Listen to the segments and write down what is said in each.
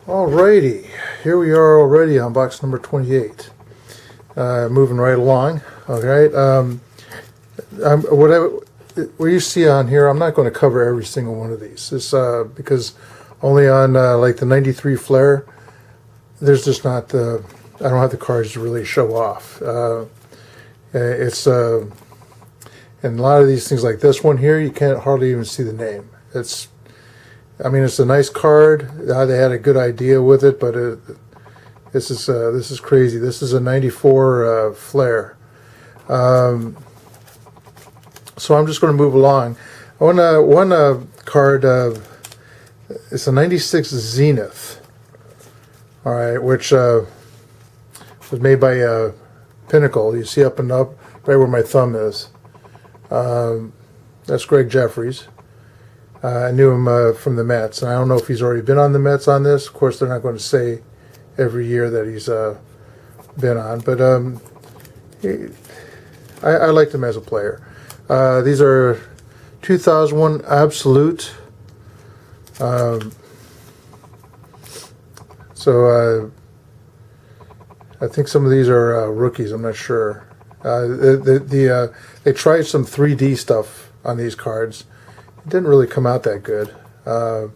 Alrighty, here we are already on box number 28. Moving right along. Alright, what you see on here, I'm not going to cover every single one of these. This because only on like the '93 Flair, there's just not I don't have the cards to really show off. And a lot of these things like this one here, you can't hardly even see the name. I mean, it's a nice card. They had a good idea with it, but this is crazy. This is a '94 Flair. So I'm just going to move along. One card, it's a '96 Zenith. All right, which was made by Pinnacle. You see up and up, right where my thumb is. That's Greg Jeffries. I knew him from the Mets, and I don't know if he's already been on the Mets on this. Of course, they're not going to say every year that he's been on, but I liked him as a player. These are 2001 Absolute. So I think some of these are rookies. I'm not sure. They tried some 3D stuff on these cards. It didn't really come out that good. So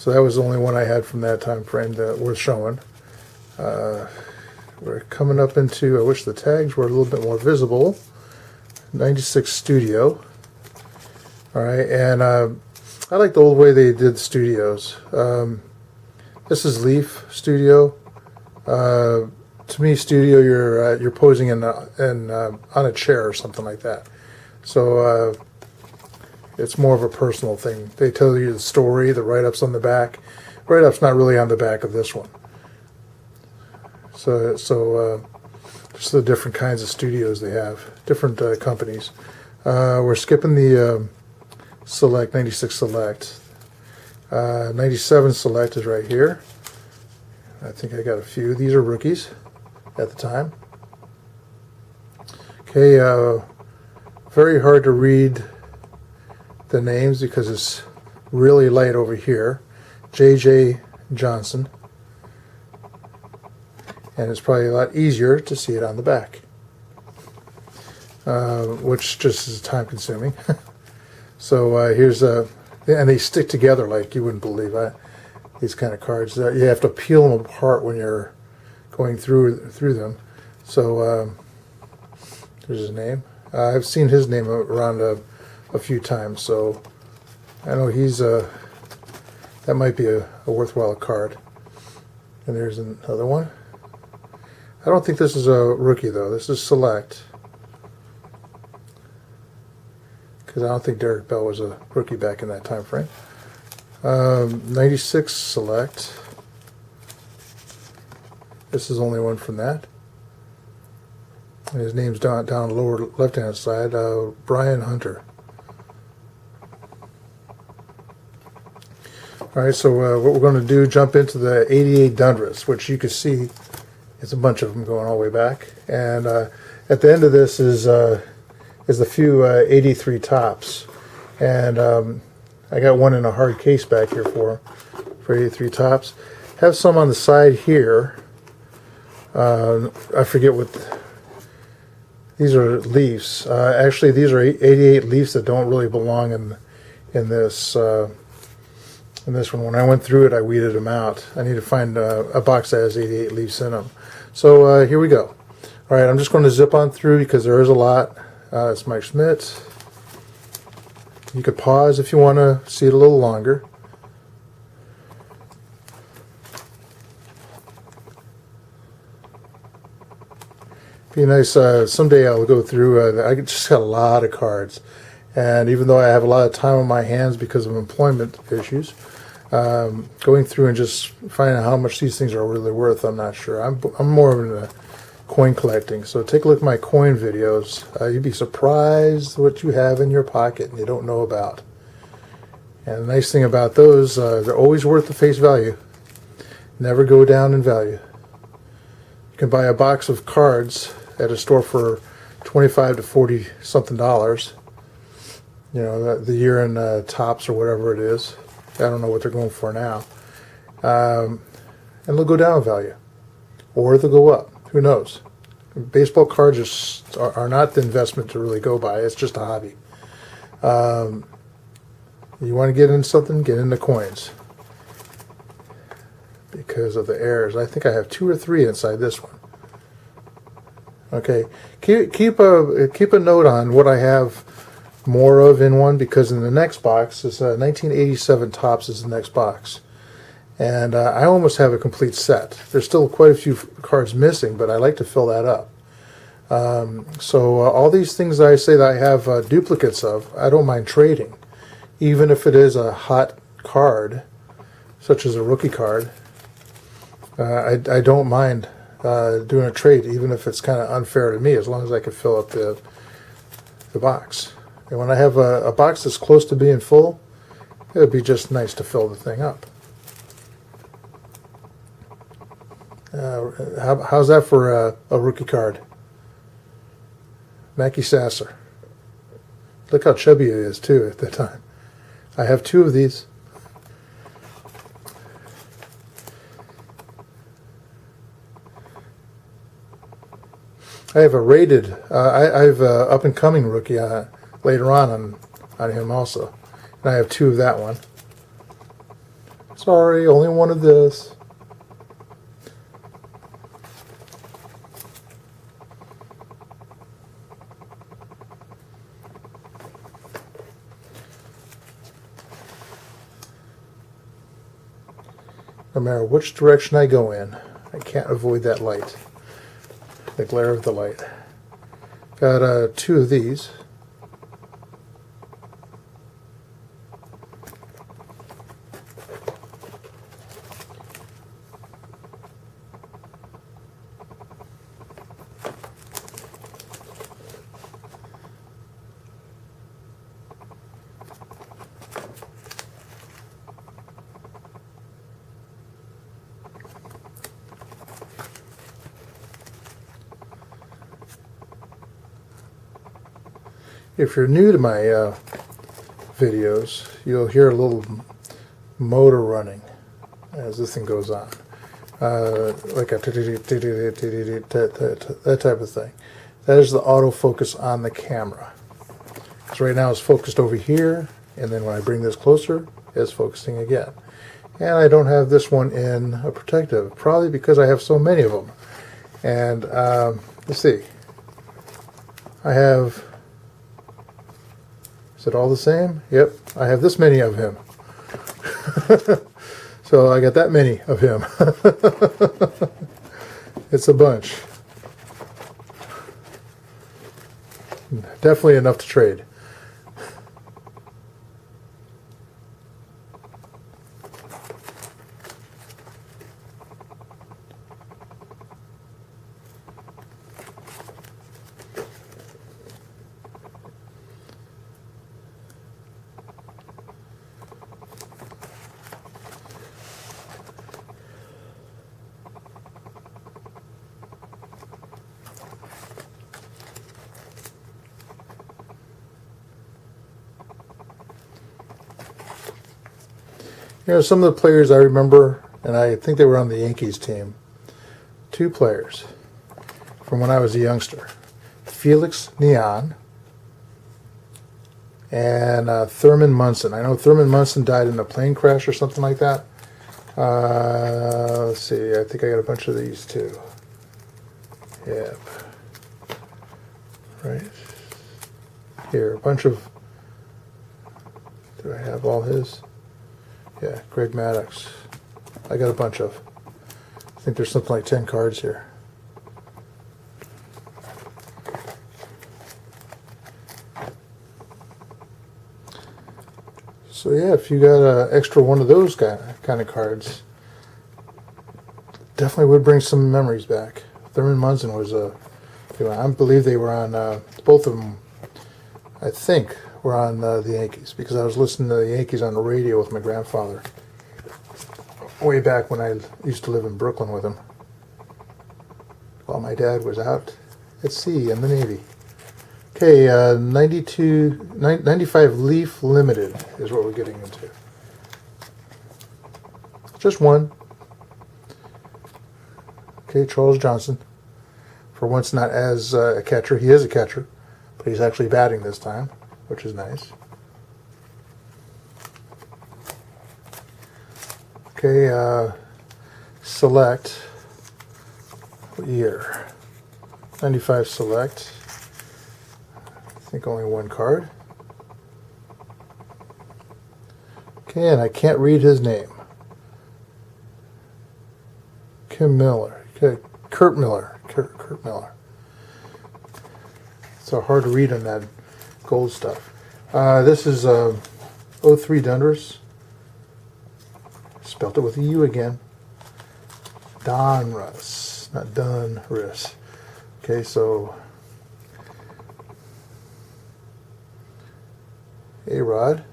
that was the only one I had from that time frame that worth showing. We're coming up into, I wish the tags were a little bit more visible, '96 Studio. Alright, and I like the old way they did the studios. This is Leaf Studio. To me, studio, you're posing on a chair or something like that. So it's more of a personal thing. They tell you the story, the write-ups on the back. Write-up's not really on the back of this one. So just the different kinds of studios they have, different companies. We're skipping the Select, '96 Select. '97 Select is right here. I think I got a few. These are rookies at the time. Okay, very hard to read the names because it's really light over here. J.J. Johnson. And it's probably a lot easier to see it on the back, which just is time consuming. So here's and they stick together like you wouldn't believe. These kind of cards, you have to peel them apart when you're going through them. So there's his name. I've seen his name around a few times, so I know he's that might be a worthwhile card. And there's another one. I don't think this is a rookie though. This is Select, because I don't think Derek Bell was a rookie back in that time frame. '96 Select. This is only one from that. And his name's down lower left-hand side, Brian Hunter. Alright, so what we're going to do, jump into the '88 Dundras, which you can see it's a bunch of them going all the way back. And at the end of this is a few '83 tops. And I got one in a hard case back here for '83 tops. Have some on the side here. I forget what. These are Leafs. Actually, these are '88 Leafs that don't really belong in this one. When I went through it, I weeded them out. I need to find a box that has '88 Leafs in them. So here we go. All right, I'm just going to zip on through because there is a lot. It's Mike Schmidt. You could pause if you want to see it a little longer. Be nice. Someday I'll go through. I just got a lot of cards, and even though I have a lot of time on my hands because of employment issues, going through and just finding out how much these things are really worth, I'm not sure. I'm more into coin collecting. So take a look at my coin videos. You'd be surprised what you have in your pocket and you don't know about. And the nice thing about those, they're always worth the face value. Never go down in value. You can buy a box of cards at a store for $25 to $40 something. You know, the year in tops or whatever it is. I don't know what they're going for now. And they'll go down in value. Or they'll go up. Who knows? Baseball cards are not the investment to really go by. It's just a hobby. You want to get into something, get into coins. Because of the errors. I think I have 2 or 3 inside this one. Okay, keep a note on what I have more of in one, because in the next box is 1987 Topps is the next box, and I almost have a complete set. There's still quite a few cards missing, but I like to fill that up. So all these things I say that I have duplicates of, I don't mind trading, even if it is a hot card, such as a rookie card. I don't mind doing a trade, even if it's kind of unfair to me, as long as I can fill up the box. And when I have a box that's close to being full, it would be just nice to fill the thing up. How's that for a rookie card? Mackie Sasser. Look how chubby he is, too, at that time. I have 2 of these. I have a rated, I have a up-and-coming rookie later on him also. And I have 2 of that one. Sorry, only one of this. No matter which direction I go in, I can't avoid that light. The glare of the light. Got 2 of these. If you're new to my videos, you'll hear a little motor running as this thing goes on, like a that type of thing. That is the autofocus on the camera. Because right now it's focused over here, and then when I bring this closer, it's focusing again. And I don't have this one in a protective, probably because I have so many of them. And let's see, I have. Is it all the same? Yep, I have this many of him. So I got that many of him. It's a bunch. Definitely enough to trade. You know, some of the players I remember, and I think they were on the Yankees team, 2 players from when I was a youngster. Felix Neon and Thurman Munson. I know Thurman Munson died in a plane crash or something like that. Let's see, I think I got a bunch of these too. Yep. Right. Here, a bunch of... Do I have all his? Yeah, Greg Maddox. I got a bunch of. I think there's something like 10 cards here. So yeah, if you got an extra one of those kind of cards, definitely would bring some memories back. Thurman Munson was I believe they were on, both of them, I think, were on the Yankees, because I was listening to the Yankees on the radio with my grandfather way back when I used to live in Brooklyn with him, while my dad was out at sea in the Navy. Okay, 95 Leaf Limited is what we're getting into. Just one. Okay, Charles Johnson. For once not as a catcher. He is a catcher, but he's actually batting this time, which is nice. Okay, select. What year? 95 select. I think only one card. Okay, and I can't read his name. Kim Miller. Okay, Kurt Miller. Kurt Miller. So hard to read on that gold stuff. This is 03 Donruss. Spelt it with a U again. Donruss, not Donruss. Okay, so A-Rod.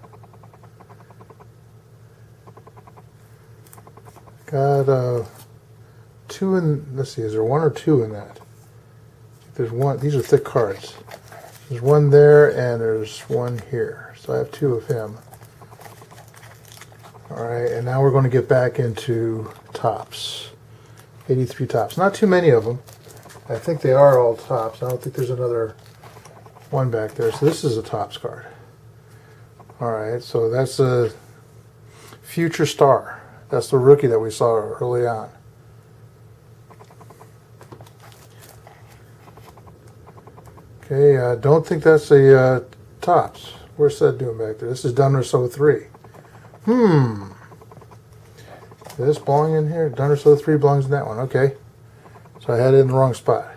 Got two in, let's see, is there one or two in that? There's one, these are thick cards. There's one there and there's one here. So I have two of him. Alright, and now we're going to get back into tops. 83 tops. Not too many of them. I think they are all tops. I don't think there's another one back there. So this is a tops card. Alright, so that's a future star. That's the rookie that we saw early on. Okay, I don't think that's a tops. Where's that doing back there? This is Donruss 03. Does this belong in here? Donruss 03 belongs in that one. Okay. So I had it in the wrong spot.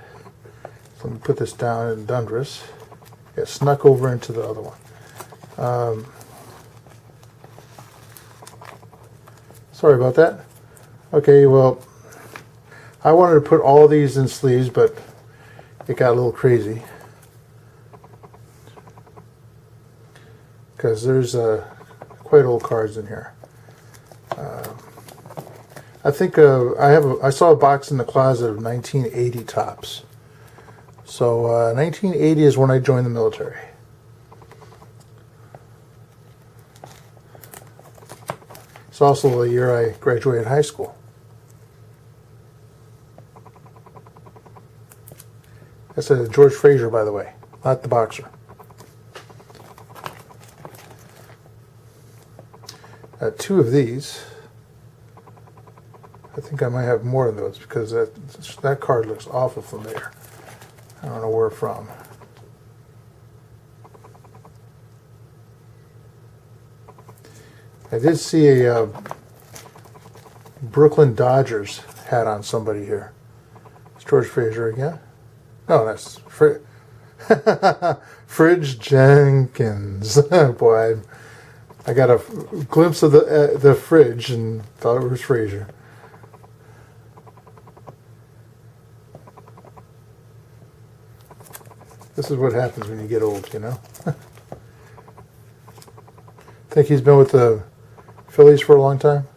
So let me put this down in Donruss. It snuck over into the other one. Sorry about that. Okay, well, I wanted to put all these in sleeves, but it got a little crazy. Because there's quite old cards in here. I think I saw a box in the closet of 1980 tops. So 1980 is when I joined the military. It's also the year I graduated high school. That's a George Frazier, by the way, not the boxer. Two of these. I think I might have more of those because that card looks awful familiar. I don't know where from. I did see a Brooklyn Dodgers hat on somebody here. It's George Frazier again. No, that's Fridge Jenkins. Boy, I got a glimpse of the fridge and thought it was Frazier. This is what happens when you get old, you know. Think he's been with the Phillies for a long time?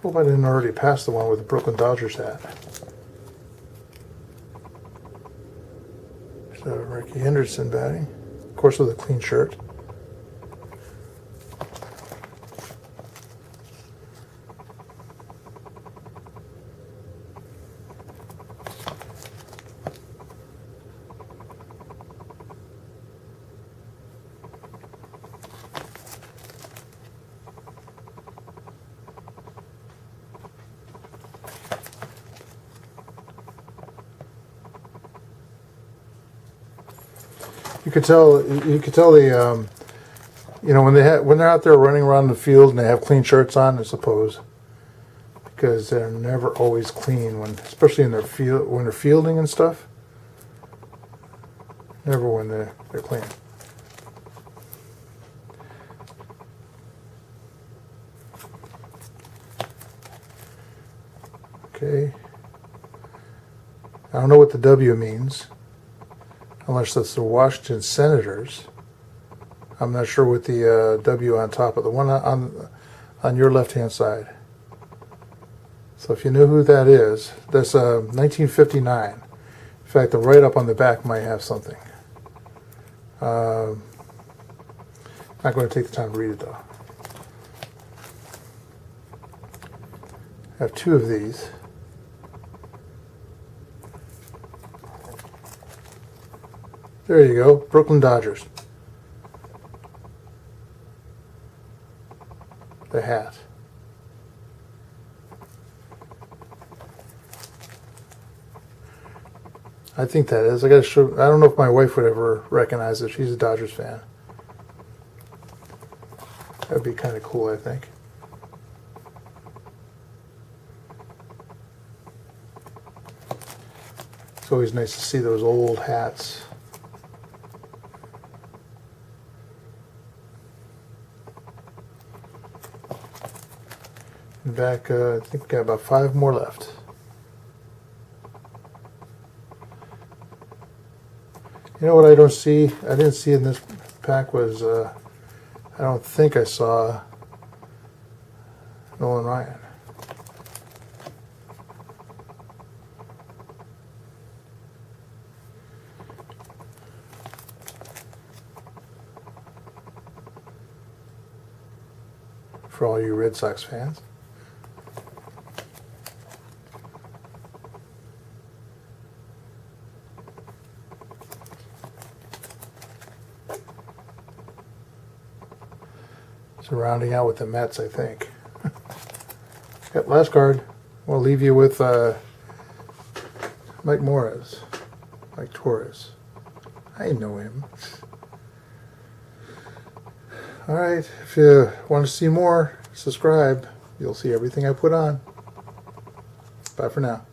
Hope I didn't already pass the one with the Brooklyn Dodgers hat. So Ricky Henderson batting, of course with a clean shirt. You could tell the when they're out there running around the field and they have clean shirts on, I suppose, because they're never always clean especially in when they're fielding and stuff. Never when they're clean. Okay. I don't know what the W means. Unless that's the Washington Senators. I'm not sure what the W on top of the one on your left-hand side. So if you know who that is, that's 1959. fact, the write-up on the back might have something. Not going to take the time to read it though. I have two of these. There you go, Brooklyn Dodgers. The hat. I think that is. I gotta show. I don't know if my wife would ever recognize it. She's a Dodgers fan. That'd be kind of cool, I think. It's always nice to see those old hats. In back, I think we got about 5 more left. You know what I don't see? I didn't see in this pack was, I don't think I saw Nolan Ryan. For all you Red Sox fans. So rounding out with the Mets, I think. Got last card. We'll leave you with Mike Morris. Mike Torres. I know him. Alright, if you want to see more, subscribe. You'll see everything I put on. Bye for now.